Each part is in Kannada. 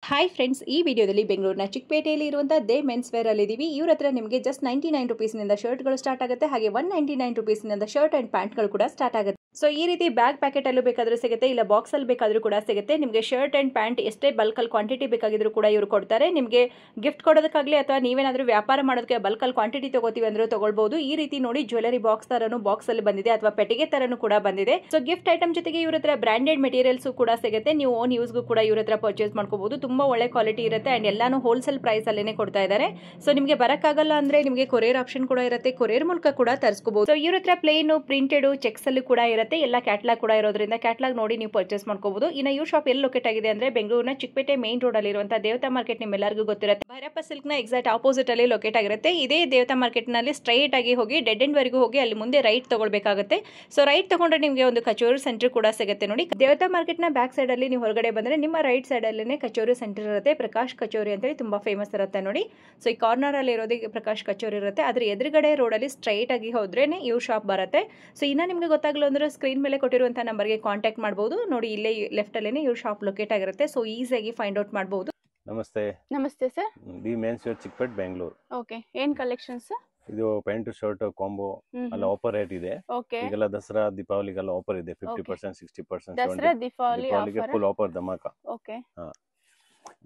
ಹಾಯ್ ಫ್ರೆಂಡ್ಸ್, ಈ ವಿಡಿಯೋದಲ್ಲಿ ಬೆಂಗಳೂರಿನ ಚಿಕ್ಕಪೇಟೆಯಲ್ಲಿ ಇರುವಂತಹ ದೇ ಮೆನ್ಸ್ ವೇರ್ ಅಲ್ಲಿ ಇದೀವಿ. ಇವ್ರ ಹತ್ರ ನಿಮಗೆ ಜಸ್ಟ್ 99 ರುಪೀಸ್ನಿಂದ ಶರ್ಟ್ಗಳು ಸ್ಟಾರ್ಟ್ ಆಗುತ್ತೆ, ಹಾಗೆ 199 ರುಪೀಸ್ನಿಂದ ಶರ್ಟ್ ಅಂಡ್ ಪ್ಯಾಂಟ್ಗಳು ಕೂಡ ಸ್ಟಾರ್ಟ್ ಆಗುತ್ತೆ. ಸೊ ಈ ರೀತಿ ಬ್ಯಾಗ್ ಪ್ಯಾಕೆಟ್ ಅಲ್ಲೂ ಬೇಕಾದ್ರೂ ಸಿಗುತ್ತೆ, ಇಲ್ಲ ಬಾಕ್ಸ್ ಅಲ್ಲಿ ಬೇಕಾದ್ರೂ ಕೂಡ ಸಿಗುತ್ತೆ. ನಿಮಗೆ ಶರ್ಟ್ ಅಂಡ್ ಪ್ಯಾಂಟ್ ಎಷ್ಟೇ ಬಲ್ಕ್ ಅಲ್ಲಿ ಕ್ವಾಂಟಿಟಿ ಬೇಕಾಗಿದ್ರು ಕೂಡ ಇವರು ಕೊಡ್ತಾರೆ. ನಿಮಗೆ ಗಿಫ್ಟ್ ಕೊಡೋದಕ್ಕಾಗಲಿ ಅಥವಾ ನೀವೇನಾದ್ರೂ ವ್ಯಾಪಾರ ಮಾಡೋದಕ್ಕೆ ಬಲ್ಕ್ ಅಲ್ಲಿ ಕ್ವಾಂಟಿಟಿ ತಗೋತೀವಿ ಅಂದ್ರೆ ತಗೊಳ್ಬಹುದು. ಈ ರೀತಿ ನೋಡಿ ಜ್ಯುವೆಲರಿ ಬಾಕ್ಸ್ ತರನು ಬಾಕ್ಸ್ ಅಲ್ಲಿ ಬಂದಿದೆ ಅಥವಾ ಪೆಟ್ಟಿಗೆ ತರನು ಕೂಡ ಬಂದಿದೆ. ಸೊ ಗಿಫ್ಟ್ ಐಟಮ್ ಜೊತೆಗೆ ಇವ್ರ ಹತ್ರ ಬ್ರಾಂಡೆಡ್ ಮೆಟೀರಿಯಲ್ಸ್ ಕೂಡ ಸಿಗುತ್ತೆ. ನೀವು ಓನ್ ಯೂಸ್ಗೂ ಕೂಡ ಇವ್ರ ಹತ್ರ ಪರ್ಚೇಸ್ ಮಾಡ್ಕೋಬಹುದು. ತುಂಬಾ ಒಳ್ಳೆ ಕ್ವಾಲಿಟಿ ಇರುತ್ತೆ ಅಂಡ್ ಎಲ್ಲಾನು ಹೋಲ್ಸೇಲ್ ಪ್ರೈಸ್ ಅಲ್ಲೇನೆ ಕೊಡ್ತಾ ಇದ್ದಾರೆ. ಸೊ ನಿಮಗೆ ಬರಕ್ಕಾಗಲ್ಲ ಅಂದ್ರೆ ನಿಮಗೆ ಕೊರಿಯರ್ ಆಪ್ಷನ್ ಕೂಡ ಇರುತ್ತೆ, ಕೊರಿಯರ್ ಮೂಲಕ ಕೂಡ ತರಿಸ್ಕೋಬಹುದು. ಸೊ ಇವ್ರ ಹತ್ರ ಪ್ಲೇನ್, ಪ್ರಿಂಟೆಡ್, ಚೆಕ್ಸ್ ಅಲ್ಲಿ ಕೂಡ ಇರುತ್ತೆ. ಎಲ್ಲ ಕ್ಯಾಟ್ಲಾಗ್ ಕೂಡ ಇರೋದ್ರಿಂದ ಕ್ಯಾಟ್ಲಾಗ್ ನೋಡಿ ನೀವು ಪರ್ಚೇಸ್ ಮಾಡ್ಕೋಬಹುದು. ಇನ್ನು ಇವ್ರ ಶಾಪ್ ಎಲ್ಲಿ ಲೊಕೇಟ್ ಆಗಿದೆ ಅಂದ್ರೆ ಬೆಂಗಳೂರಿನ ಚಿಕ್ಕಪೇಟೆ ಮೇನ್ ರೋಡ್ ಅಲ್ಲಿ ಇರುವಂತಹ ದೇವತಾ ಮಾರ್ಕೆಟ್ ನಿಮ್ಮೆಲ್ಲರಿಗೂ ಗೊತ್ತಿರುತ್ತೆ. ಭೈರಪ್ಪ ಸಿಲ್ಕ್ ನ ಎಕ್ಸಾಕ್ಟ್ ಆಪೋಸಿಟ್ ಅಲ್ಲಿ ಲೊಕೇಟ್ ಆಗಿರುತ್ತೆ. ಇದೇ ದೇವತಾ ಮಾರ್ಕೆಟ್ ನಲ್ಲಿ ಸ್ಟ್ರೈಟ್ ಆಗಿ ಹೋಗಿ ಡೆಡ್ ಎಂಡ್ ವರೆಗೂ ಹೋಗಿ ಅಲ್ಲಿ ಮುಂದೆ ರೈಟ್ ತಗೊಳ್ಬೇಕಾಗುತ್ತೆ. ಸೊ ರೈಟ್ ತಗೊಂಡ್ರೆ ನಿಮಗೆ ಒಂದು ಕಚೋರಿ ಸೆಂಟರ್ ಕೂಡ ಸಿಗುತ್ತೆ. ನೋಡಿ, ದೇವತಾ ಮಾರ್ಕೆಟ್ ನ ಬ್ಯಾಕ್ ಸೈಡ್ ಅಲ್ಲಿ ನೀವು ಹೊರಗಡೆ ಬಂದ್ರೆ ನಿಮ್ಮ ರೈಟ್ ಸೈಡ್ ಅಲ್ಲೇ ಕಚೋರಿ ಸೆಂಟರ್ ಇರುತ್ತೆ. ಪ್ರಕಾಶ್ ಕಚೋರಿ ಅಂತೇಳಿ ತುಂಬಾ ಫೇಮಸ್ ಇರುತ್ತೆ ನೋಡಿ. ಸೊ ಈ ಕಾರ್ನರ್ ಅಲ್ಲಿ ಇರೋದೇ ಪ್ರಕಾಶ್ ಕಚೋರಿ ಇರುತ್ತೆ. ಅದ್ರ ಎದುರುಗಡೆ ರೋಡ್ ಅಲ್ಲಿ ಸ್ಟ್ರೈಟ್ ಆಗಿ ಹೋದ್ರೇನೆ ಇವ್ರ ಶಾಪ್ ಬರುತ್ತೆ. ಸೊ ಇನ್ನ ನಿಮ್ಗೆ ಗೊತ್ತಾಗಲ್ಲ ಅಂದ್ರೆ ಸ್ಕ್ರೀನ್ ಮೇಲೆ ಕೊಟ್ಟಿರುವಂತಹ ನಂಬರ್ಗೆ ಕಾಂಟ್ಯಾಕ್ಟ್ ಮಾಡಬಹುದು. ನೋಡಿ, ಇಲ್ಲೇ ಲೆಫ್ಟ್ ಅಲ್ಲೇನೆ ಇವ್ರ ಶಾಪ್ ಲೊಕೇಟ್ ಆಗಿರುತ್ತೆ. ಸೊ ಈಸಿಯಾಗಿ ಫೈಂಡ್ ಔಟ್ ಮಾಡಬಹುದು. ನಮಸ್ತೆ. ನಮಸ್ತೆ sir. The men's wear Chickpet Bengaluru. Okay, ಏನ್ ಕಲೆಕ್ಷನ್ಸ್? ಇದು ಪ್ಯಾಂಟ್ ಶರ್ಟ್ ಕಾಂಬೋ ಅಲ್ಲ ಆಫರ್ ರೇಟ್ ಇದೆ. ಈಗೆಲ್ಲ ದಸರಾ ದೀಪಾವಳಿಗೆಲ್ಲ ಆಫರ್ ಇದೆ. 50%, 60%, ದಸರಾ ದೀಪಾವಳಿಗೆ ಫುಲ್ ಆಫರ್ ಧಮಾಕ. ಓಕೆ,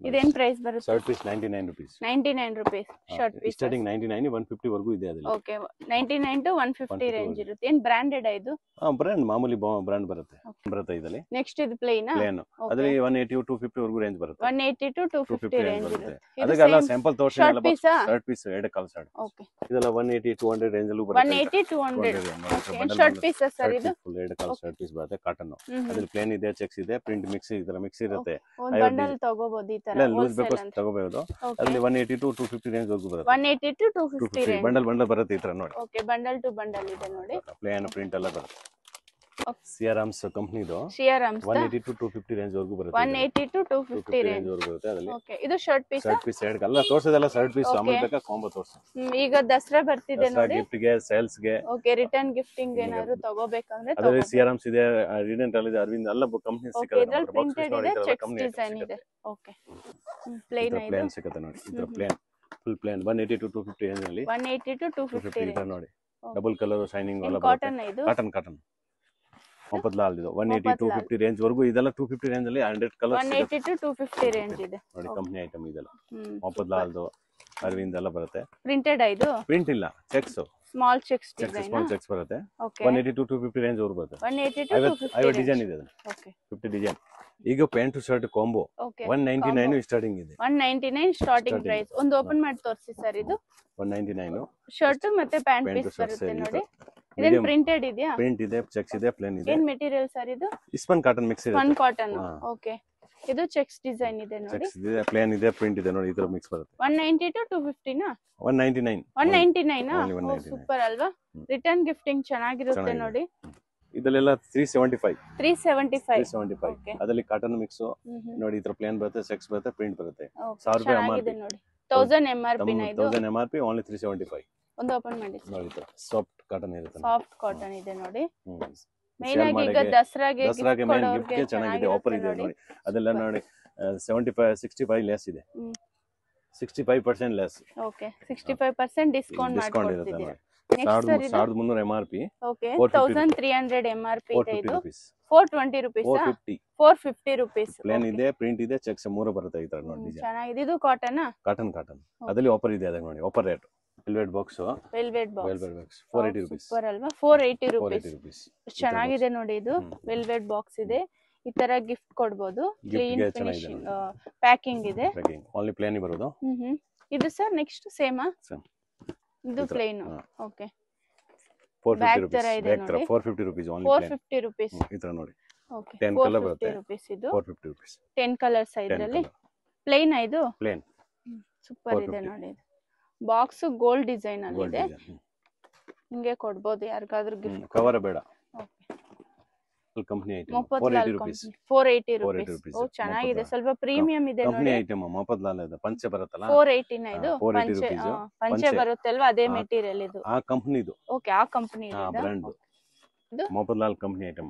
ಇದೇನ್ ಪ್ರೈಸ್ ಬರುತ್ತೆ? Shirt piece 99 rupees. 99 rupees shirt piece. Starting 99 150 ವರೆಗೂ ಇದೆ ಅದರಲ್ಲಿ. ಓಕೆ, 99 to 150 ರೇಂಜ್ ಇರುತ್ತೆ. ಏನ್ ಬ್ರಾಂಡೆಡ್ ಇದು? ಬ್ರಾಂಡ್ ಮಾಮೂಲಿ ಬ್ರಾಂಡ್ ಬರುತ್ತೆ ಇದರಲ್ಲಿ. ನೆಕ್ಸ್ಟ್ ಇದು ಪ್ಲೇನ್ ಅದರಲ್ಲಿ 180 250 ವರೆಗೂ ರೇಂಜ್ ಬರುತ್ತೆ. 180 to 250 ರೇಂಜ್ ಇರುತ್ತೆ. ಅದಕ್ಕೆಲ್ಲ ಸ್ಯಾಂಪಲ್ ತೋರಿಸಿ ಎಲ್ಲ ಶರ್ಟ್ ಪೀಸ್ ಎರಡು ಕಾಲ್ ಶರ್ಟ್. ಓಕೆ, ಇದೆಲ್ಲ 180 200 ರೇಂಜ್ ಅಲ್ಲೂ ಬರುತ್ತೆ. 180 200 ಶರ್ಟ್ ಪೀಸ್ ಸರ್. ಇದು ಫುಲ್ ಎರಡು ಕಾಲ್ ಶರ್ಟ್ ಪೀಸ್ ಬರುತ್ತೆ, ಕಾಟನ್. ಅದರಲ್ಲಿ ಪ್ಲೇನ್ ಇದೆ, ಚೆಕ್ಸ್ ಇದೆ, ಪ್ರಿಂಟ್ ಮಿಕ್ಸ್ ಇರುತ್ತೆ. ಒಂದು ಬಂಡಲ್ ತಗೋಬಹುದು. ಈ ತರ ಲೂಸ್ ಬೇಕು ತಗೋಬಹುದು. ಅದರಲ್ಲಿ 180 to 250 ರೇಂಜ್ ವರೆಗೂ ಬರುತ್ತೆ. 180 to 250 ರೇಂಜ್ ಬಂಡಲ್ ಬರುತ್ತೆ ಈ ತರ ನೋಡಿ. ಓಕೆ, ಬಂಡಲ್ ಟು ಬಂಡಲ್ ಇದೆ ನೋಡಿ. ಪ್ಲೇನ್ ಪ್ರಿಂಟ್ ಎಲ್ಲ ಬರುತ್ತೆ. ಸಿಆರ್ಎಮ್ಸ್ ಕಂಪನಿದು 180 to 250 ರೇಂಜ್ ವರೆಗೂ ಬರುತ್ತೆ. 180 to 250 ರೇಂಜ್ ವರೆಗೂ ಬರುತ್ತೆ ಅದರಲ್ಲಿ. ಓಕೆ, ಇದು ಶರ್ಟ್ ಪೀಸ್ ಎರಡು ಅಲ್ಲ ತೋರಿಸೋದಲ್ಲ, ಶರ್ಟ್ ಪೀಸ್ ಆಮೇಲೆ ಬೇಕಾ ಕಾಂಬೋ ತೋರಿಸಿ. ಈಗ ದಸರಾ ಬರ್ತಿದೆ ನೋಡಿ. ಗಿಫ್ಟ್ ಗೆ, ಸೇಲ್ಸ್ ಗೆ, ಓಕೆ, ರಿಟರ್ನ್ ಗಿಫ್ಟಿಂಗ್ ಏನಾದ್ರು ತಗೋಬೇಕಂದ್ರೆ ಅದರಲ್ಲಿ ಸಿಆರ್ಎಮ್ಸ್ ಇದೆ, ರಿಡೆಂಟ್ ಅಲ್ಲಿ ಇದೆ, ಅರವಿಂದ್ ಎಲ್ಲ ಕಂಪನಿ ಸಿಗುತ್ತೆ. ಇದರಲ್ಲಿ ಪ್ರಿಂಟೆಡ್ ಇದೆ, ಚೆಕ್ಸ್ ಡಿಸೈನ್ ಇದೆ. ಓಕೆ, ಪ್ಲೇನ್ ಸಿಗುತ್ತೆ ನೋಡಿ. ಇದರ plain full plain 180 to 250 range ಅಲ್ಲಿ. 180 to 250 ಇದೆ ನೋಡಿ. ಡಬಲ್ ಕಲರ್ ಶೈನಿಂಗ್ ಎಲ್ಲ ಕಾಟನ್ ಇದು. ಕಾಟನ್ ಮೊಪದ್ಲಾಲ್ ಇದು 180 250 ರೇಂಜ್ ವರೆಗೂ. ಇದೆಲ್ಲ 250 ರೇಂಜ್ ಅಲ್ಲಿ 100 ಕಲರ್ಸ್ 180 to 250 ರೇಂಜ್ ಇದೆ ನೋಡಿ. ಕಂಪನಿ ಐಟಮ್ ಇದೆಲ್ಲ ಮೊಪದ್ಲಾಲ್ದು, ಅರವಿಂದ್ ಎಲ್ಲ ಬರುತ್ತೆ. ಪ್ರಿಂಟೆಡ್ ಇದು, ಪ್ರಿಂಟ್ ಇಲ್ಲ, cheques, small cheques design. Small cheques ಬರುತ್ತೆ. ಓಕೆ, 180 to 250 ರೇಂಜ್ ವರೆಗೂ ಬರುತ್ತೆ. 180 to 250 50 ಡಿಸೈನ್ ಇದೆ. Okay, 50 design. ಈಗ ಪ್ಯಾಂಟ್ ಶರ್ಟ್ ಕಾಂಬೋ 199 ಸ್ಟಾರ್ಟಿಂಗ್ ಇದೆ. 199 ಸ್ಟಾರ್ಟಿಂಗ್ ಪ್ರೈಸ್. ಒಂದು ಓಪನ್ ಮಾಡಿ ತೋರಿಸಿ ಸರ್. ಇದು 199 ಶರ್ಟ್ ಮತ್ತೆ ಪ್ಯಾಂಟ್ ಪೀಸ್ ಬರುತ್ತೆ ನೋಡಿ. ಇದೇನ್ ಪ್ರಿಂಟೆಡ್ ಇದೆಯಾ? ಪ್ರಿಂಟ್ ಇದೆ, ಚೆಕ್ಸ್ ಇದೆ, ಪ್ಲೇನ್ ಇದೆ. ಏನ್ ಮೆಟೀರಿಯಲ್ ಸರ್ ಇದು? ಸ್ಪನ್ ಕಾಟನ್ ಮಿಕ್ಸ್ ಇದೆ. Spun cotton. ಓಕೆ, ಇದು ಚೆಕ್ಸ್ ಡಿಸೈನ್ ಇದೆ ನೋಡಿ. ಚೆಕ್ಸ್ ಇದೆ, ಪ್ಲೇನ್ ಇದೆ, ಪ್ರಿಂಟ್ ಇದೆ ನೋಡಿ. ಇದರ ಮಿಕ್ಸ್ ಬರುತ್ತೆ. 190 to 250 ನಾ? 199. 199 ಸೂಪರ್ ಅಲ್ವಾ? ರಿಟರ್ನ್ ಗಿಫ್ಟಿಂಗ್ ಚೆನ್ನಾಗಿರುತ್ತೆ ನೋಡಿ. ಇದೆಲ್ಲ 375. 375. ಅದರಲ್ಲಿ ಕಾಟನ್ ಮಿಕ್ಸ್ ನೋಡಿ. ಇದರ ಪ್ಲೇನ್ ಬರುತ್ತೆ, ಚೆಕ್ಸ್ ಬರುತ್ತೆ, ಪ್ರಿಂಟ್ ಬರುತ್ತೆ. 1000 ರೂಪಾಯಿ ಚೆನ್ನಾಗಿದೆ ನೋಡಿ. 1000 MRP ನ ಇದು. 1000 MRP, ಓನ್ಲಿ 375. ಒಂದು ಓಪನ್ ಮಾಡಿ ನೋಡಿ. ಸಾಫ್ಟ್ ಕಾಟನ್ ಇರುತ್ತೆ. ಸಾಫ್ಟ್ ಕಾಟನ್ ಇದೆ ನೋಡಿ. ಮೇನ್ ಆಗಿ ಈಗ ದಸರಾಗೆ ಮೇನ್ ಗಿಫ್ಟ್ ಗೆ ಚೆನ್ನಾಗಿದೆ, ಆಫರ್ ಇದೆ ನೋಡಿ. ಅದೆಲ್ಲ ನೋಡಿ 75 65 ಲೆಸ್ ಇದೆ. 65% ಲೆಸ್. ಓಕೆ, 65% ಡಿಸ್ಕೌಂಟ್ ಮಾಡ್ಕೊಡ್ತಿದ್ದೀರಾ. ನೆಕ್ಸ್ಟ್ ಸರ್ ಇದು 1300 MRP. ಓಕೆ, 1300 MRP ಇದೆ. ಇದು 420 ರೂಪೀಸ್. 450 ರೂಪೀಸ್. ಪ್ಲೇನ್ ಇದೆ, ಪ್ರಿಂಟ್ ಇದೆ, ಚೆಕ್ಸ್ ಮೂರು ಬರುತ್ತೆ ಈ ತರ ನೋಡಿ. ಡಿಸೈನ್ ಚೆನ್ನಾಗಿದೆ. ಇದು ಕಾಟನ್ ಅದರಲ್ಲಿ ಆಫರ್ ಇದೆ ಅದ ನೋಡಿ. Offer rate velvet box 480 rupees. Super ಅಲ್ವಾ? 480 ರೂಪೀಸ್. ಚೆನ್ನಾಗಿದೆ ನೋಡಿ. ಇದು ವೆಲ್ವೆಟ್ ಬಾಕ್ಸ್ ಇದೆ. ಈ ತರ ಗಿಫ್ಟ್ ಕೊಡಬಹುದು. ಕ್ಲೀನ್ ಫಿನಿಶಿಂಗ್ ಪ್ಯಾಕಿಂಗ್ ಇದೆ. ಓನ್ಲಿ ಪ್ಲೇನ್ ಬರೋದು. ಇದು ಸರ್ ನೆಕ್ಸ್ಟ್ ಸೇಮಾ? ಇದು plain. Okay, 450 rupees. Only 450 rupees ಈ ತರ ನೋಡಿ. ಓಕೆ, 10 ಕಲರ್ ಬರುತ್ತೆ. 450 ರೂಪೀಸ್. ಇದು 450 ರೂಪೀಸ್. 10 ಕಲರ್ಸ್ ಇದರಲ್ಲಿ. ಪ್ಲೇನ್ ಇದು ಪ್ಲೇನ್ ಸೂಪರ್ ಇದೆ ನೋಡಿ. ಬಾಕ್ಸ್ ಗೋಲ್ಡ್ ಡಿಸೈನ್ ಅಲ್ಲಿ ಇದೆ. ಹಿಂಗೆ ಕೊಡಬಹುದು ಯಾರಿಗಾದ್ರೂ ಗಿಫ್ಟ್. ಕವರ್ ಬೇಡ. Okay, company item. 480 ರೂಪೀಸ್. ಓ, ಚೆನ್ನಾಗಿದೆ. ಸ್ವಲ್ಪ ಪ್ರೀಮಿಯಂ ಇದೆ ನೋಡಿ. ಕಂಪನಿ ಐಟಮ್ ಮೊಪದ್ಲಾಲ್ ಇದೆ. ಪಂಚೆ ಬರುತ್ತಲ್ಲ 480 ನ ಇದು. ಪಂಚೆ ಬರುತ್ತಲ್ವಾ, ಅದೇ ಮೆಟೀರಿಯಲ್ ಇದು. ಆ ಕಂಪನಿದು. ಓಕೆ, ಆ ಕಂಪನಿ ಇದೆ. ಬ್ರಾಂಡ್ ಮೊಪದ್ಲಾಲ್ ಕಂಪನಿ ಐಟಮ್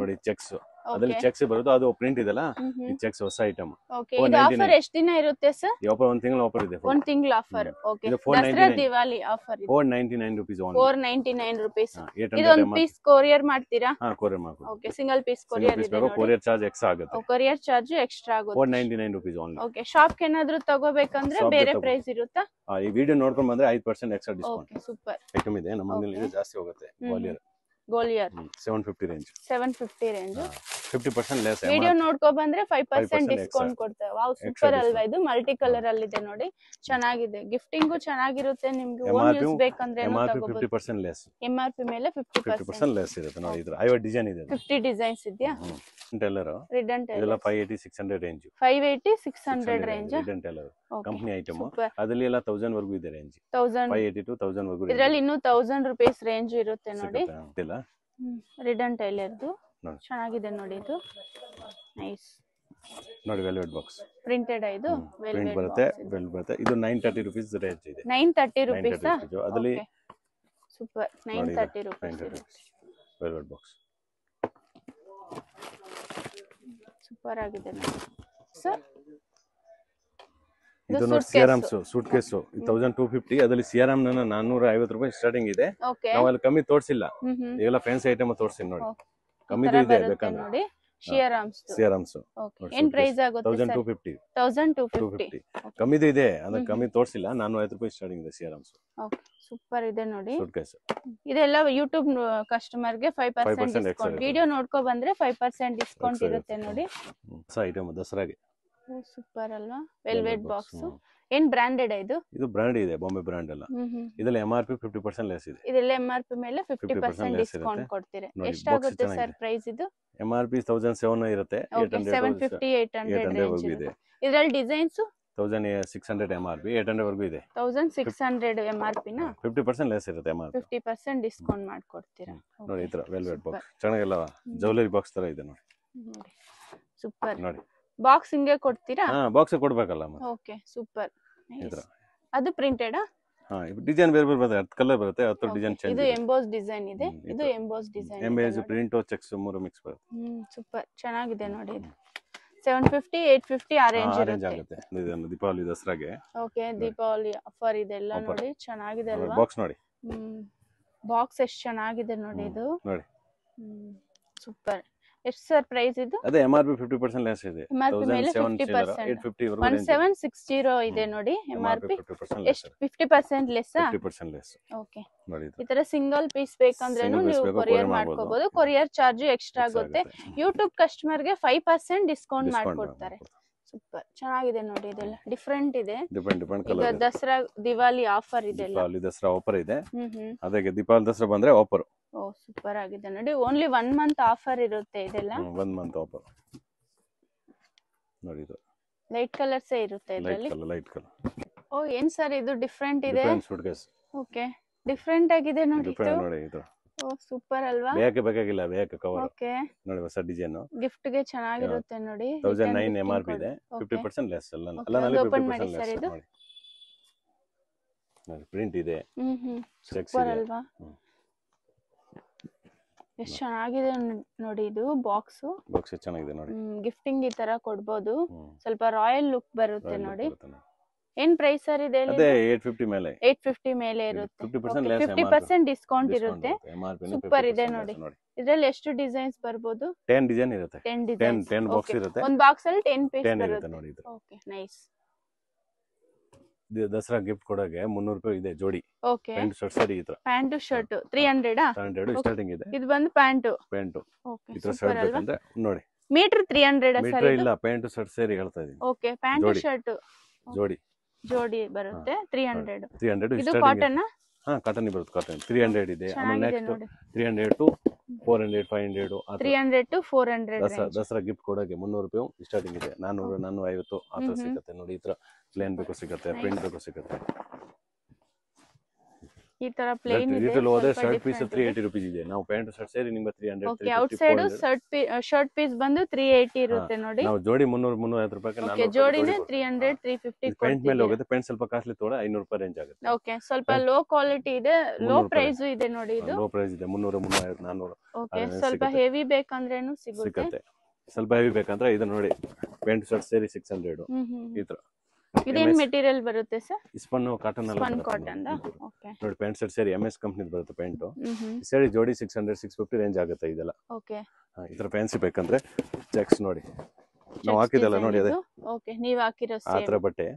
ನೋಡಿ. ಚೆಕ್ಸ್ ಅದ್ರಲ್ಲಿ ಚೆಕ್ಸ್ ಬರೋದು, ಅದು ಪ್ರಿಂಟ್ ಇದೆಲ್ಲ ಈ ಚೆಕ್ಸ್ ಹೊಸ ಐಟಮ್. ಓಕೆ, ಇದು ಆಫರ್ ಎಷ್ಟು ದಿನ ಇರುತ್ತೆ ಸರ್? ಈ ಆಫರ್ 1 ತಿಂಗಳ ಆಫರ್ ಇದೆ. 1 ತಿಂಗಳ ಆಫರ್. ಓಕೆ, ಇದು ದಸರಾ ದಿವಾಲಿ ಆಫರ್ ಇದೆ. 499 rupees ಓನ್ಲಿ. 499 rupees. 800 ಇದು ಒಂದು ಪೀಸ್ ಕೊರಿಯರ್ ಮಾಡ್ತೀರಾ? ಹಾ, ಕೊರಿಯರ್ ಮಾಡ್ತೀವಿ. ಓಕೆ, ಸಿಂಗಲ್ ಪೀಸ್ ಕೊರಿಯರ್ ಇದೆ ನೋಡಿ. ಕೊರಿಯರ್ ಚಾರ್ಜ್ ಎಕ್ಸ್ಟ್ರಾ ಆಗುತ್ತೆ. ಕೊರಿಯರ್ ಚಾರ್ಜ್ ಎಕ್ಸ್ಟ್ರಾ ಆಗುತ್ತೆ. 499 rupees ಓನ್ಲಿ. ಓಕೆ, ಶಾಪ್ ಗೆ ಏನಾದರೂ ತಗೋಬೇಕಂದ್ರೆ ಬೇರೆ ಪ್ರೈಸ್ ಇರುತ್ತಾ? ಈ ವಿಡಿಯೋ ನೋಡ್ಕೊಂಡು ಬಂದ್ರೆ 5% extra discount. Okay, super item ಇದೆ ನಮ್ಮ ಅಂಗಡಿಯಲ್ಲಿ. ಇದು ಜಾಸ್ತಿ ಹೋಗುತ್ತೆ. ಗೋಲಿಯರ್ 750 ರೇಂಜ್. 750 ರೇಂಜ್. 50% ಲೆಸ್. ವಿಡಿಯೋ ನೋಡ್ಕೊ ಬಂದ್ರೆ 5% ಡಿಸ್ಕೌಂಟ್ ಕೊಡ್ತಾರೆ. ವಾವ್, ಸೂಪರ್ ಅಲ್ವಾ ಇದು? ಮಲ್ಟಿ ಕಲರ್ ಅಲ್ಲಿ ಇದೆ ನೋಡಿ, ಚೆನ್ನಾಗಿದೆ. ಗಿಫ್ಟಿಂಗ್ ಚೆನ್ನಾಗಿರುತ್ತೆ. ನಿಮ್ಗೆ ಓನ್ ಯೂಸ್ ಬೇಕಂದ್ರೆ MRP 50% ಲೆಸ್. MRP ಮೇಲೆ 50% ಲೆಸ್ ಇರುತ್ತೆ ನೋಡಿ. ಇದ್ರ 50 ಡಿಸೈನ್ ಇದೆ. 50 ಡಿಸೈನ್ಸ್ ಇದೆಯಾ? ಟೆಲ್ಲರ್ ರಿಡನ್ ಟೆಲ್ಲರ್ ಇದೆಲ್ಲ 580 600 range. 580 600 range. Ridden teller company item. ಅದರಲ್ಲಿ ಎಲ್ಲ 1000 ವರೆಗೂ ಇದೆ ರೇಂಜ್. 580 to 1000 ವರೆಗೂ. ಇದರಲ್ಲಿ ಇನ್ನೂ 1000 ರೂಪೀಸ್ ರೇಂಜ್ ಇರುತ್ತೆ ನೋಡಿ. ಇಲ್ಲ, ರಿಡನ್ ಟೈಲರ್ದು ಚೆನ್ನಾಗಿದೆ ನೋಡಿ. ಇದು ನೈಸ್ ನೋಡಿ. Velvet box printed. ಇದು ಪ್ರಿಂಟ್ ಬರುತ್ತೆ. ಇದು 930 rupees ರೇಂಜ್ ಇದೆ. 930 ರೂಪೀಸ್. ಅದರಲ್ಲಿ super. 930 rupees velvet box super ಆಗಿದೆ ನೋಡಿ ಸರ್. ಇದು ನೋಡಿ ಸಿಆರ್ಎಮ್ ಸೂಟ್ ಕೇಸ್ 1250. ಅದರಲ್ಲಿ ಸಿಆರ್ಎಮ್ 450 ರೂಪಾಯಿ ಸ್ಟಾರ್ಟಿಂಗ್ ಇದೆ. ನಾವು ಅಲ್ಲಿ ಕಮ್ಮಿ ತೋರಿಸಿಲ್ಲ. ಇವೆಲ್ಲ ಫ್ಯಾನ್ಸಿ ಐಟಮ್ ತೋರಿಸಿ ನೋಡಿ. ಕಮ್ಮಿದು ಇದೆ ಬೇಕಾದ್ರೆ ನೋಡಿ. ಸಿಆರ್ಎಮ್ಸ್ ಓಕೆ. ಏನ್ ಪ್ರೈಸ್ ಆಗುತ್ತೆ? 1250. 1250. ಕಮ್ಮಿದು ಇದೆ, ಅದಕ್ಕೆ ಕಮ್ಮಿ ತೋರಿಸಿಲ್ಲ. 450 ರೂಪಾಯಿ ಸ್ಟಾರ್ಟಿಂಗ್ ಇದೆ ಸಿಆರ್ಎಮ್ಸ್. ಓಕೆ, ಸೂಪರ್ ಇದೆ ನೋಡಿ. ಸೂಟ್ ಕೇಸ್ ಇದೆಲ್ಲ ಯೂಟ್ಯೂಬ್ ಕಸ್ಟಮರ್ ಗೆ 5% ಡಿಸ್ಕೌಂಟ್. ವಿಡಿಯೋ ನೋಡ್ಕೊ ಬಂದ್ರೆ 5% ಡಿಸ್ಕೌಂಟ್ ಇರುತ್ತೆ ನೋಡಿ. ಹೊಸ ಐಟಮ್ ದಸರಾಗೆ. ಸೂಪರ್ ಅಲ್ವಾ? Velvet box. ಏನ್ ಬ್ರಾಂಡೆಡ್ ಇದು? ಇದು ಬ್ರಾಂಡ್ ಇದೆ, ಬಾಂಬೆ ಬ್ರಾಂಡ್ ಅಲ್ಲ. ಇದೆಲ್ಲ MRP 50% ಲೆಸ್ ಇದೆ. ಇದೆಲ್ಲ MRP ಮೇಲೆ 50% ಡಿಸ್ಕೌಂಟ್ ಕೊಡ್ತೀರಾ? ಎಷ್ಟಾಗುತ್ತೆ ಸರ್ ಪ್ರೈಸ್ ಇದು? MRP 1700 ಇರುತ್ತೆ. 750 800 ರೇಂಜ್ ಇದೆ. ಇದರಲ್ಲಿ ಡಿಸೈನ್ಸ್ 1600 MRP 800 ವರೆಗೂ ಇದೆ. 1600 MRP ನ 50% ಲೆಸ್ ಇರುತ್ತೆ. MRP 50% ಡಿಸ್ಕೌಂಟ್ ಮಾಡ್ಕೊಡ್ತೀರಾ ನೋಡಿ. ಈ ತರ ವೆಲ್ವೆಟ್ ಬಾಕ್ಸ್ ಚೆನ್ನಾಗಿಲ್ಲ, ಜ್ಯುವೆಲರಿ ಬಾಕ್ಸ್ ತರ ಇದೆ ನೋಡಿ. ಸೂಪರ್ ನೋಡಿ. ಬಾಕ್ಸ್ ಹಿಂಗೆ ಕೊಡ್ತೀರಾ? ಹಾ, ಬಾಕ್ಸ್ ಕೊಡ್ಬೇಕಲ್ಲ. Okay, super. ಅದು ಪ್ರಿಂಟೆಡ್? ಹಾ, ಡಿಸೈನ್ ಬೇರೆ ಬೇರೆ ಬರುತ್ತೆ. 10 ಕಲರ್ ಬರುತ್ತೆ, 10 ಡಿಸೈನ್ ಚೇಂಜ್. ಇದು ಎಂಬೋಸ್ ಡಿಸೈನ್ ಇದೆ. ಇದು emboss design. Emboss print checks ಮೂರು ಮಿಕ್ಸ್ ಬರುತ್ತೆ. ಸೂಪರ್ ಚೆನ್ನಾಗಿದೆ ನೋಡಿ. ಇದು 750 850 ಆ ರೇಂಜ್ ಆಗುತ್ತೆ. ಇದು ದೀಪಾವಳಿ ದಸರಾಗೆ. ಓಕೆ, ದೀಪಾವಳಿ ಆಫರ್ ಇದೆಲ್ಲ ನೋಡಿ. ಚೆನ್ನಾಗಿದೆ ಅಲ್ವಾ? ಬಾಕ್ಸ್ ನೋಡಿ. ಬಾಕ್ಸ್ ಎಷ್ಟು ಚೆನ್ನಾಗಿದೆ ನೋಡಿ. ಇದು ನೋಡಿ. ಸೂಪರ್. ಎಷ್ಟು ಸರ್ ಪ್ರೈಸ್ ಇದು? ಅದೇ MRP 50% ಲೆಸ್ ಇದೆ. MRP ಮೇಲೆ 50%. 850 ವರೆಗೂ 1760 ಇದೆ ನೋಡಿ. MRP ಎಷ್ಟು 50% ಲೆಸ್? 50% ಲೆಸ್. ಓಕೆ ನೋಡಿ. ಈ ತರ ಸಿಂಗಲ್ ಪೀಸ್ ಬೇಕಂದ್ರೇನು ನೀವು ಕೊರಿಯರ್ ಮಾಡ್ಕೋಬಹುದು. ಕೊರಿಯರ್ ಚಾರ್ಜ್ ಎಕ್ಸ್ಟ್ರಾ ಆಗುತ್ತೆ. ಯೂಟ್ಯೂಬ್ ಕಸ್ಟಮರ್ ಗೆ 5% ಡಿಸ್ಕೌಂಟ್ ಮಾಡ್ಕೊಡ್ತಾರೆ. ಸೂಪರ್ ಚೆನ್ನಾಗಿದೆ ನೋಡಿ. ಇದೆಲ್ಲ ಡಿಫರೆಂಟ್ ಇದೆ. ಈಗ ದಸರಾ ದಿವಾಲಿ ಆಫರ್ ಇದೆ. ದಿವಾಲಿ ದಸರಾ ಆಫರ್ ಇದೆ. ಅದಕ್ಕೆ ದೀಪಾವಳಿ ದಸರಾ ಬಂದ್ರೆ ಆಫರ್. ಓ, ಸೂಪರ್ ಆಗಿದೆ ನೋಡಿ. ಓನ್ಲಿ 1 ಮಂತ್ ಆಫರ್ ಇರುತ್ತೆ ಇದೆಲ್ಲ. 1 ಮಂತ್ ಆಫರ್ ನೋಡಿ. ಇದು ಲೈಟ್ ಕಲರ್ಸ್ ಇರುತ್ತೆ ಇದರಲ್ಲಿ. Light colour. ಓ, ಏನ್ ಸರ್ ಇದು ಡಿಫರೆಂಟ್ ಇದೆ? Suit case. ಓಕೆ, ಡಿಫರೆಂಟ್ ಆಗಿದೆ ನೋಡಿ. ನೋಡಿ ಇದು. ಓ, ಸೂಪರ್ ಅಲ್ವಾ? ಬೇಕಾಗಿಲ್ಲ ಕವರ್. ಓಕೆ ನೋಡಿ, ಹೊಸ ಡಿಸೈನ್. ಗಿಫ್ಟ್ ಗೆ ಚೆನ್ನಾಗಿರುತ್ತೆ ನೋಡಿ. 1009 MRP ಇದೆ. 50% ಲೆಸ್ ಅಲ್ಲ. ಓಪನ್ ಮಾಡಿ ಸರ್. ಇದು ನೋಡಿ, ಪ್ರಿಂಟ್ ಇದೆ. ಸೂಪರ್ ಅಲ್ವಾ? ಎಷ್ಟು ಚೆನ್ನಾಗಿದೆ ನೋಡಿ. ಇದು ಬಾಕ್ಸ್ ಚೆನ್ನಾಗಿದೆ ನೋಡಿ. ಗಿಫ್ಟಿಂಗ್ ಈ ತರ ಕೊಡ್ಬೋದು. ಸ್ವಲ್ಪ ರಾಯಲ್ ಲುಕ್ ಬರುತ್ತೆ ನೋಡಿ. ಏನ್ ಪ್ರೈಸ್ ಸರ್ ಇದೆ? ಅದೇ 850 ಮೇಲೆ. 850 ಮೇಲೆ ಇರುತ್ತೆ. 50% ಡಿಸ್ಕೌಂಟ್ ಇರುತ್ತೆ. ಸೂಪರ್ ಇದೆ ನೋಡಿ. ಇದರಲ್ಲಿ ಎಷ್ಟು ಡಿಸೈನ್ಸ್ ಬರ್ಬೋದು? 10 ಡಿಸೈನ್ ಇರುತ್ತೆ. 10 ಬಾಕ್ಸ್ ಇರುತ್ತೆ. ಒಂದು ಬಾಕ್ಸ್ ಅಲ್ಲಿ 10 ಪೀಸ್ ಬರುತ್ತೆ ನೋಡಿ. ಇದು ಓಕೆ, ನೈಸ್. ದಸರಾ ಗಿಫ್ಟ್ ಕೊಡೋಕೆ 300 ರೂಪಾಯಿ ಇದೆ ಜೋಡಿ. ಓಕೆ, ಪ್ಯಾಂಟ್ ಶರ್ಟ್ ಸರಿ. ಈ ತರ ಪ್ಯಾಂಟ್ ಶರ್ಟ್ 300 ಸ್ಟಾರ್ಟಿಂಗ್ ಇದೆ. ಇದು ಬಂದು ಪ್ಯಾಂಟ್. ಓಕೆ, ಈ ತರ ಶರ್ಟ್ ಬೇಕಂದ್ರೆ ನೋಡಿ. Metre 300 sir? ಇಲ್ಲ, ಪ್ಯಾಂಟ್ ಶರ್ಟ್ ಸೇರಿ ಹೇಳ್ತಾ ಇದೀನಿ. ಓಕೆ, ಪ್ಯಾಂಟ್ ಶರ್ಟ್ ಜೋಡಿ ಬರುತ್ತೆ 300. 300 ಇದು ಕಾಟನ್? ಹಾ, ಕಾಟನ್ ಬರುತ್ತೆ. ಕಾಟನ್ 300 ಇದೆ. ಆಮೇಲೆ next 300 to 400 500 300 to 400 Dasara gift ಕೊಡೋಕೆ 300 ರೂಪಾಯಿ ಸ್ಟಾರ್ಟಿಂಗ್ ಇದೆ. 400 450 ಆ ತರ ಸಿಗುತ್ತೆ ನೋಡಿ. ಈ ತರ ಪ್ಲೇನ್ ಬೇಕು ಸಿಗುತ್ತೆ, ಪ್ರಿಂಟ್ ಬೇಕು ಸಿಗುತ್ತೆ. ಈ ತರ ಪ್ಲೇನ್ ಇದೆ. ರಿಟೇಲ್ ಹೋದ್ರೆ ಶರ್ಟ್ ಪೀಸ್ 380 ರೂಪೀಸ್ ಇದೆ. ನಾವು ಪ್ಯಾಂಟ್ ಶರ್ಟ್ ಸೇರಿ ನಿಮಗೆ 300 okay outside shirt piece ಬಂದು 380 ಇರುತ್ತೆ ನೋಡಿ. ನಾವು ಜೋಡಿ 300 350 ರೂಪಾಯಿ ಓಕೆ ಜೋಡಿನೇ 300 350 ಪ್ಯಾಂಟ್ ಮೇಲೆ ಹೋಗುತ್ತೆ. ಪ್ಯಾಂಟ್ ಸ್ವಲ್ಪ ಕಾಸ್ಟ್ಲಿ ತೋಡ 500 ರೂಪಾಯಿ ರೇಂಜ್ ಆಗುತ್ತೆ. ಓಕೆ ಸ್ವಲ್ಪ ಲೋ ಕ್ವಾಲಿಟಿ ಇದೆ, ಲೋ ಪ್ರೈಸ್ ಇದೆ ನೋಡಿ. ಇದು ಲೋ ಪ್ರೈಸ್ ಇದೆ 300 350 400. ಓಕೆ ಸ್ವಲ್ಪ ಹೆವಿ ಬೇಕಂದ್ರೇನು ಸಿಗುತ್ತೆ. ಸ್ವಲ್ಪ ಹೆವಿ ಬೇಕಂದ್ರೆ ಇದು ನೋಡಿ ಪ್ಯಾಂಟ್ ಶರ್ಟ್ ಸೇರಿ 600 ಈ ತರ. ಇದೇನ್ ಮೆಟೀರಿಯಲ್ ಬರುತ್ತೆ ಸರ್? ಸ್ಪನ್ ಕಾಟನ್ ಅಲ್ಲ, ಸ್ಪನ್ ಕಾಟನ್. ಓಕೆ ನೋಡಿ ಪ್ಯಾಂಟ್ ಶರ್ಟ್ ಸೇರಿ MS ಕಂಪನಿ ಬರುತ್ತೆ ಪ್ಯಾಂಟ್ ಸೇರಿ ಜೋಡಿ 600 650 ರೇಂಜ್ ಆಗುತ್ತೆ ಇದೆಲ್ಲ. ಓಕೆ ಈ ತರ ಫ್ಯಾನ್ಸಿ ಬೇಕಂದ್ರೆ ಚೆಕ್ಸ್ ನೋಡಿ ನಾವು ಹಾಕಿದಲ್ಲ ನೋಡಿ ಅದೇ. ಓಕೆ ನೀವು ಹಾಕಿರೋ ಆ ತರ ಬಟ್ಟೆ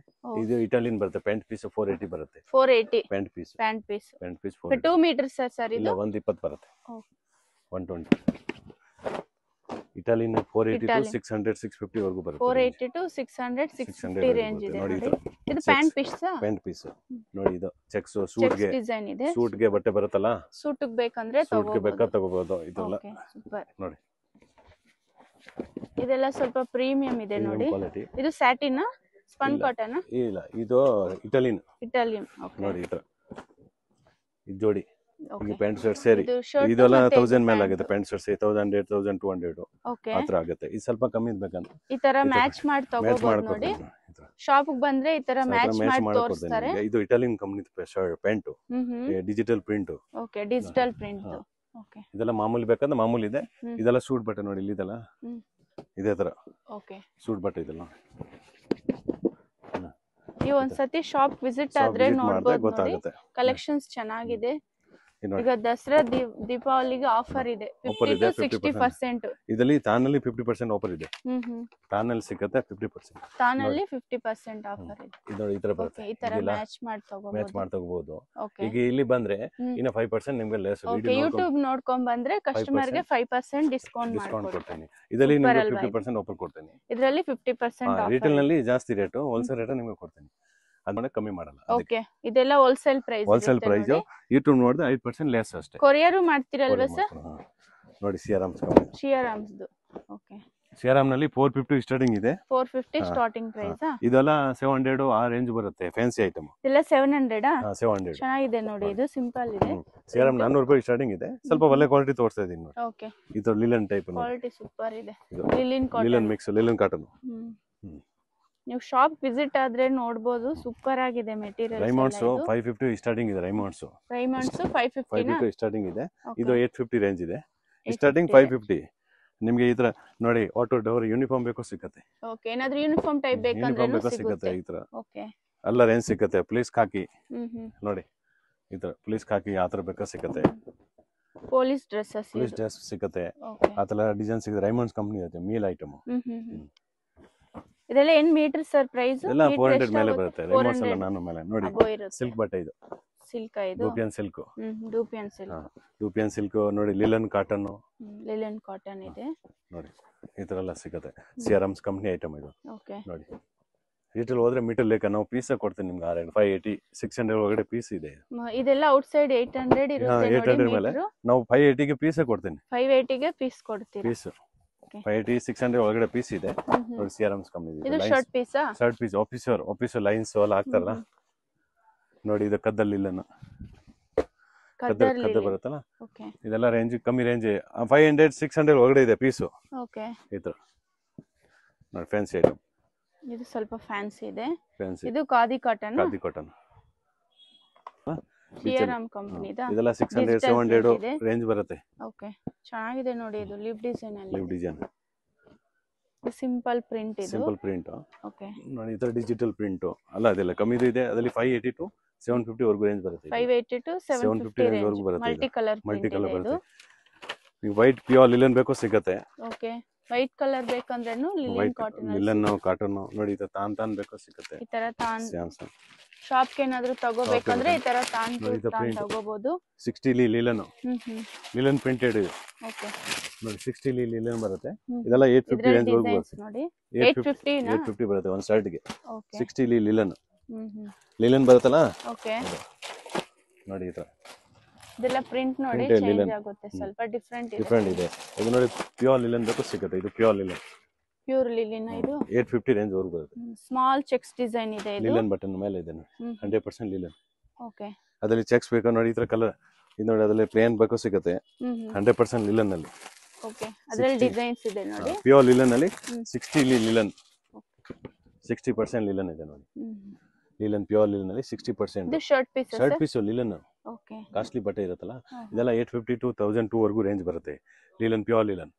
ಇದು ಇಟಾಲಿಯನ್ ಬರುತ್ತೆ. ಪ್ಯಾಂಟ್ ಪೀಸ್ 480 ಬರುತ್ತೆ. 480 ಪ್ಯಾಂಟ್ ಪೀಸ್ 2 ಮೀಟರ್ ಸರ್ ಇದು? 120 ಬರುತ್ತೆ. 120 ಇಟಾಲಿಯನ್ 480 to 600 650 ವರೆಗೂ ಬರುತ್ತೆ. 480 to 600 650 ರೇಂಜ್ ಇದೆ ನೋಡಿ. ಇದು ಪ್ಯಾಂಟ್ ಪೀಸ್ ನೋಡಿ. ಇದು ಚೆಕ್ಸ್ ಸೂಟ್ ಗೆ ಡಿಸೈನ್ ಇದೆ. ಸೂಟ್ ಗೆ ಬಟ್ಟೆ ಬರುತ್ತಲ್ಲ, ಸೂಟ್ ಗೆ ಬೇಕಂದ್ರೆ ತಗೋಬಹುದು. ಇದೆಲ್ಲ ಸೂಪರ್ ನೋಡಿ. ಇದೆಲ್ಲ ಸ್ವಲ್ಪ ಪ್ರೀಮಿಯಂ ಇದೆ ನೋಡಿ. ಇದು ಸ್ಯಾಟಿನ್ ಸ್ಪನ್ ಕಾಟನ್ ಇಲ್ಲ, ಇದು ಇಟಾಲಿಯನ್ ನೋಡಿ. ಇದು ಜೋಡಿ ಈ ಪ್ಯಾಂಟ್ ಶರ್ಟ್ ಸೇರಿ ಇದೆಲ್ಲ 1000 ಮೇಲೆ ಆಗುತ್ತೆ. ಪ್ಯಾಂಟ್ ಶರ್ಟ್ ಸೇರಿ 1100 1200 ಆತರ ಆಗುತ್ತೆ. ಇದು ಸ್ವಲ್ಪ ಕಮ್ಮಿ ಬೇಕಂದ್ರೆ ಈ ತರ ಮ್ಯಾಚ್ ಮಾಡಿ ತಗೋಬಹುದು ನೋಡಿ. ಶಾಪ್ ಗೆ ಬಂದ್ರೆ ಈ ತರ ಮ್ಯಾಚ್ ಮಾಡಿ ತೋರಿಸ್ತಾರೆ. ಇದು Italian company pant, digital print. Okay digital print. Okay ಇದೆಲ್ಲ ಮಾಮೂಲಿ ಬೇಕಂದ್ರೆ ಮಾಮೂಲಿ ಇದೆ. ಇದೆಲ್ಲ ಸೂಟ್ ಬಟ್ಟೆ ನೋಡಿ ಇಲ್ಲಿ ಇದೆಲ್ಲ ಇದೇ ತರ. ಓಕೆ ಸೂಟ್ ಬಟ್ಟೆ ಇದೆಲ್ಲ ನೀವು ಒಂದ್ಸತಿ ಶಾಪ್ ವಿಸಿಟ್ ಆದ್ರೆ ನೋಡಬಹುದು. ಗೊತ್ತಾಗುತ್ತೆ. ಕಲೆಕ್ಷನ್ಸ್ ಚೆನ್ನಾಗಿದೆ. ಈಗ ದಸರಾ ದೀಪಾವಳಿಗೆ ಆಫರ್ ಇದೆ 50 to 60%. ಇದರಲ್ಲಿ ತಾನಲ್ಲಿ 50% ಆಫರ್ ಇದೆ. ತಾನಲ್ಲಿ ಸಿಗುತ್ತೆ 50%. ತಾನಲ್ಲಿ 50% ಆಫರ್ ಇದೆ. ಇದು ಈ ತರ ಬರುತ್ತೆ. ಈ ತರ ಮ್ಯಾಚ್ ಮಾಡಿ ತಗೋಬಹುದು. ಈಗ ಇಲ್ಲಿ ಬಂದ್ರೆ ಇನ್ನ 5% ನಿಮಗೆ ಲೆಸ್. ಯೂಟ್ಯೂಬ್ ನೋಡ್ಕೊಂಡ್ ಬಂದ್ರೆ ಕಸ್ಟಮರ್ ಗೆ 5% ಡಿಸ್ಕೌಂಟ್ ಕೊಡ್ತೀನಿ. ಇದರಲ್ಲಿ ನಿಮಗೆ 50% ಆಫರ್ ಕೊಡ್ತೀನಿ. ಇದರಲ್ಲಿ 50% ಆಫರ್. ರಿಟೇಲ್ ನಲ್ಲಿ ಜಾಸ್ತಿ ರೇಟ್, ಹೋಲ್ಸೇಲ್ ರೇಟ್ ನಿಮಗೆ ಕೊಡ್ತೀನಿ. ಅದನ್ನ ಕಮ್ಮಿ ಮಾಡಲ್ಲ. ಓಕೆ ಇದೆಲ್ಲ ಹೋಲ್ಸೇಲ್ ಪ್ರೈಸ್ ಯೂಟ್ಯೂಬ್ ನೋಡಿದ್ರೆ 5% ಲೆಸ್ ಅಷ್ಟೇ. ಕೊರಿಯರ್ ಮಾಡ್ತಿರಲ್ವಾ ಸರ್? ನೋಡಿ ಶಿಯಾರಾಮ್ಸ್ ಓಕೆ ಶಿಯಾರಾಮ್ ನಲ್ಲಿ 450 ಸ್ಟಾರ್ಟಿಂಗ್ ಇದೆ. 450 ಸ್ಟಾರ್ಟಿಂಗ್ ಪ್ರೈಸ್. ಇದೆಲ್ಲ 700 ಆ ರೇಂಜ್ ಬರುತ್ತೆ. ಫ್ಯಾನ್ಸಿ ಐಟಮ್ ಇದೆಲ್ಲ 700. 700 ಚೆನ್ನಾಗಿದೆ ನೋಡಿ. ಇದು ಸಿಂಪಲ್ ಇದೆ. ಶಿಯಾರಾಮ್ 400 ರೂಪಾಯಿ ಸ್ಟಾರ್ಟಿಂಗ್ ಇದೆ. ಸ್ವಲ್ಪ ಒಳ್ಳೆ ಕ್ವಾಲಿಟಿ ತೋರಿಸ್ತಾ ಇದೀನಿ ನೋಡಿ. ಓಕೆ ಇದು ಲಿಲನ್ ಟೈಪ್ ಕ್ವಾಲಿಟಿ ಸೂಪರ್ ಇದೆ. Linen mix, linen cotton. ನೀವು ಶಾಪ್ ವಿಸಿಟ್ ಆದ್ರೆ ನೋಡಬಹುದು. ಸೂಪರ್ ಆಗಿದೆ ಮೆಟೀರಿಯಲ್. ರೈಮಂಡ್ಸ್ 550 ಸ್ಟಾರ್ಟಿಂಗ್ ಇದೆ. ರೈಮಂಡ್ಸ್ 550 ಸ್ಟಾರ್ಟಿಂಗ್ ಇದೆ. ಇದು 850 ರೇಂಜ್ ಇದೆ. ಸ್ಟಾರ್ಟಿಂಗ್ 550. ನಿಮಗೆ ಈ ತರ ನೋಡಿ ಆಟೋ ಡೋರ್ ಯೂನಿಫಾರ್ಮ್ ಬೇಕು ಸಿಗುತ್ತೆ. ಓಕೆ ಏನಾದ್ರೂ ಯೂನಿಫಾರ್ಮ್ ಟೈಪ್ ಬೇಕಂದ್ರೆ ಸಿಗುತ್ತೆ. ಈ ತರ ಓಕೆ ಎಲ್ಲ ರೇಂಜ್ ಸಿಗುತ್ತೆ. ಪ್ಲೀಸ್ ಖಾಕಿ ನೋಡಿ ಈ ತರ ಪ್ಲೀಸ್ ಖಾಕಿ ಆ ತರ ಬೇಕಾ ಸಿಗುತ್ತೆ. ಪೊಲೀಸ್ ಡ್ರೆಸ್ ಸಿಗುತ್ತೆ. ಆ ತರ ಡಿಸೈನ್ ಸಿಗುತ್ತೆ. ರೈಮಂಡ್ಸ್ ಕಂಪನಿ ಇದೆ. Meal item. ಇದೆಲ್ಲ ಏನ್ ಮೀಟರ್ ಸರ್ ಪ್ರೈಸ್? ಎಲ್ಲ 400 ಮೇಲೆ ಬರುತ್ತೆ. ರೈಮಂಡ್ಸ್ ಎಲ್ಲ ನಾನು ಮೇಲೆ ನೋಡಿ. ಸಿಲ್ಕ್ ಬಟ್ಟೆ ಇದು. ಸಿಲ್ಕ್ ಇದು. ಡೂಪಿಯನ್ ಸಿಲ್ಕ್. ಡೂಪಿಯನ್ ಸಿಲ್ಕ್ ನೋಡಿ. ಲಿಲನ್ ಕಾಟನ್ ಇದೆ ನೋಡಿ. ಈ ತರ ಎಲ್ಲ ಸಿಗುತ್ತೆ. ಸಿಯಾರಾಮ್ಸ್ ಕಂಪನಿ ಐಟಮ್ ಇದು. ಓಕೆ ನೋಡಿ ರಿಟೇಲ್ ಹೋದ್ರೆ ಮೀಟರ್ ಲೆಕ್ಕ ನಾವು ಪೀಸ್ ಕೊಡ್ತೀನಿ ನಿಮ್ಗೆ. 580 600 ಒಳಗಡೆ ಪೀಸ್ ಇದೆ. ಇದೆಲ್ಲ ಔಟ್ ಸೈಡ್ 800 ಇರುತ್ತೆ. 800 ಮೇಲೆ ನಾವು 580 ಗೆ ಪೀಸ್ ಕೊಡ್ತೀನಿ. 580 ಗೆ ಪೀಸ್ ಕೊಡ್ತೀರಾ? ಪೀಸ್ 580 600 ಒಳಗಡೆ ಪೀಸ್ ಇದೆ ನೋಡಿ. ಸಿಯಾರಾಮ್ಸ್ ಕಂಪನಿ ಇದು ಶರ್ಟ್ ಪೀಸ್ ಆಫೀಸರ್ ಲೈನ್ಸ್ ಎಲ್ಲ ಹಾಕ್ತಾರಲ್ಲ ನೋಡಿ. ಇದು ಕದ್ದಲ್ ಲಿಲನ್ ಕದ್ದ ಬರುತ್ತಲ್ಲ. ಇದೆಲ್ಲ ರೇಂಜ್ ಕಮ್ಮಿ ರೇಂಜ್ 500 600 ಒಳಗಡೆ ಇದೆ ಪೀಸು. ಓಕೆ ಈ ತರ ನೋಡಿ ಫ್ಯಾನ್ಸಿ ಐಟಮ್. ಇದು ಸ್ವಲ್ಪ ಫ್ಯಾನ್ಸಿ ಇದೆ. ಇದು ಖಾದಿ ಕಾಟನ್. ಶಿಯಾರಾಮ್ ಕಂಪನಿ ಇದೆಲ್ಲ 600 700 ರೇಂಜ್ ಬರುತ್ತೆ. ಓಕೆ ಚೆನ್ನಾಗಿದೆ ನೋಡಿ. ಇದು ಲಿವ್ ಡಿಸೈನ್ ಸಿಂಪಲ್ ಪ್ರಿಂಟ್. ಓಕೆ ನೋಡಿ ಈ ತರ ಡಿಜಿಟಲ್ ಪ್ರಿಂಟ್ ಅಲ್ಲ. ಅದೆಲ್ಲ ಕಮ್ಮಿ ಇದೆ. ಅದರಲ್ಲಿ 580 to 750 ವರ್ಗೂ ರೇಂಜ್ ಬರುತ್ತೆ. 580 to 750 ರೇಂಜ್ ವರ್ಗೂ ಬರುತ್ತೆ. ಮಲ್ಟಿ ಕಲರ್ ಬರುತ್ತೆ. ನೀವು ವೈಟ್ ಪ್ಯೂರ್ ಲಿಲನ್ ಬೇಕೋ ಸಿಗುತ್ತೆ. ಓಕೆ ವೈಟ್ ಕಲರ್ ಬೇಕಂದ್ರೇನು ಲಿಲನ್ ಕಾಟನ್ ನೋಡಿ. ಇದು ತಾನ್ ಬೇಕೋ ಸಿಗುತ್ತೆ. ಈ ತರ ತಾನ್ ಶಾಪ್ ಗೆ ಏನಾದ್ರೂ ತಗೋಬೇಕಂದ್ರೆ ಈ ತರ ತಾನ್ ತಗೋಬಹುದು. 60 ಲಿಲನ್ ಪ್ರಿಂಟೆಡ್ ಇದೆ. ಓಕೆ ನೋಡಿ 60 ಲಿಲನ್ ಬರುತ್ತೆ. ಇದೆಲ್ಲ 850 ರೇಂಜ್ ವರ್ಗೂ ಬರುತ್ತೆ ನೋಡಿ. 850 ಬರುತ್ತೆ ಒಂದು ಶರ್ಟ್ ಗೆ. ಓಕೆ 60 ಲಿಲನ್ ಬರುತ್ತಲ್ಲ. ಓಕೆ ನೋಡಿ ಈ ತರ ಇದೆಲ್ಲ ಪ್ರಿಂಟ್ ನೋಡಿ ಚೇಂಜ್ ಆಗುತ್ತೆ. ಸ್ವಲ್ಪ ಡಿಫರೆಂಟ್ ಇದೆ. ಇದು ನೋಡಿ ಪ್ಯೂರ್ ಲಿಲನ್ ಬೇಕು ಸಿಗುತ್ತೆ. ಇದು ಪ್ಯೂರ್ ಲಿಲನ್ ಇದು 850 ರೇಂಜ್ ವರ್ಗೂ ಬರುತ್ತೆ. ಸ್ಮಾಲ್ ಚೆಕ್ಸ್ ಡಿಸೈನ್ ಇದೆ. ಇದು ಲಿಲನ್ ಬಟನ್ ಮೇಲೆ ಇದೆ ನೋಡಿ. 100% ಲಿಲನ್. ಓಕೆ ಅದರಲ್ಲಿ ಚೆಕ್ಸ್ ಬೇಕು ನೋಡಿ, ಈ ತರ ಕಲರ್ ಇದು ನೋಡಿ, ಅದರಲ್ಲಿ ಪ್ಲೇನ್ ಬೇಕು ಸಿಗುತ್ತೆ. 100% ಲಿಲನ್ ಅಲ್ಲಿ. ಓಕೆ, ಅದರಲ್ಲಿ ಡಿಸೈನ್ಸ್ ಇದೆ ನೋಡಿ. ಪ್ಯೂರ್ ಲಿಲನ್ ಅಲ್ಲಿ 60 ಲಿಲನ್, 60% ಲಿಲನ್ ಇದೆ ನೋಡಿ. ಲಿಲನ್, ಪ್ಯೂರ್ ಲಿಲನ್ ಅಲ್ಲಿ 60%. ಇದು shirt piece linen. Okay, costly ಬಟ್ಟೆ ಇರುತ್ತಲ್ಲ, ಇದೆಲ್ಲ 850 to 1002 ವರೆಗೂ ರೇಂಜ್ ಬರುತ್ತೆ. Linen, pure linen.